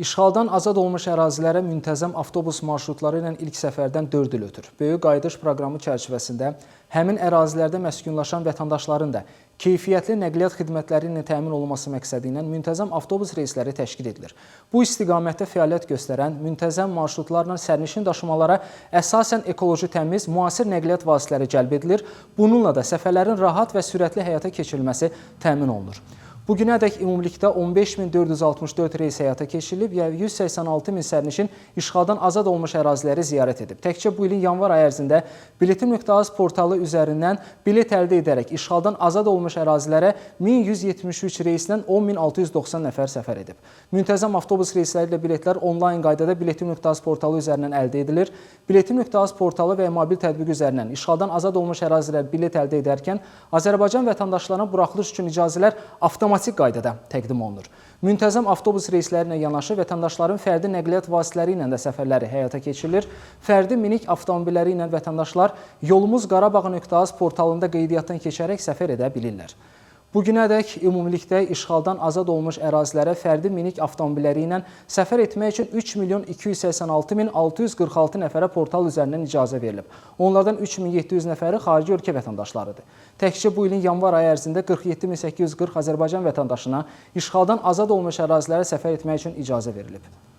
İşğaldan azad olmuş ərazilərə müntəzəm avtobus marşrutları ilə ilk səfərdən 4 il ötür. Böyük qayıdış proqramı çərçivəsində həmin ərazilərdə məskunlaşan vətəndaşların da keyfiyyətli nəqliyyat xidmətləri ilə təmin olunması məqsədi ilə müntəzəm avtobus reysləri təşkil edilir. Bu istiqamətdə fəaliyyət göstərən müntəzəm marşrutlarla sərnişin daşımalara əsasən ekoloji təmiz, müasir nəqliyyat vasitələri cəlb edilir. Bununla da səfərlərin rahat və sürətli həyata keçirilməsi təmin olunur. Bugünədək ümumilikdə 15.464 reys həyata keçirilib və 186 min sərnişin işğaldan azad olmuş əraziləri ziyarət edib. Təkcə bu ilin yanvar ayı ərzində Biletim.az portalı üzərindən bilet əldə edərək işğaldan azad olmuş ərazilərə 1173 reysdən 10.690 nəfər səfər edib. Müntəzəm avtobus reysləri ilə biletlər onlayn qaydada Biletim.az portalı üzərindən əldə edilir. Biletim.az portalı və ya mobil tətbiq üzərindən işğaldan azad olmuş ərazilər bilet əldə edərkən Azərbaycan vətəndaşlarına buraxılış üçün icazələr avtomatik qaydada təqdim olunur. Müntəzəm avtobus reysləri ilə yanaşı vətəndaşların fərdi nəqliyyat vasitələri ilə də səfərləri həyata keçirilir. Fərdi minik avtomobilləri ilə vətəndaşlar Yolumuz Qarabağ.az portalında qeydiyyatdan keçərək səfər edə bilirlər. Bugünədək ümumilikdə işğaldan azad olmuş ərazilərə fərdi minik avtomobilləri ilə səfər etmək üçün 3.286.646 nəfərə portal üzərindən icazə verilib. Onlardan 3.700 nəfəri xarici ölkə vətəndaşlarıdır. Təkcə bu ilin yanvar ayı ərzində 47.840 Azərbaycan vətəndaşına işğaldan azad olmuş ərazilərə səfər etmək üçün icazə verilib.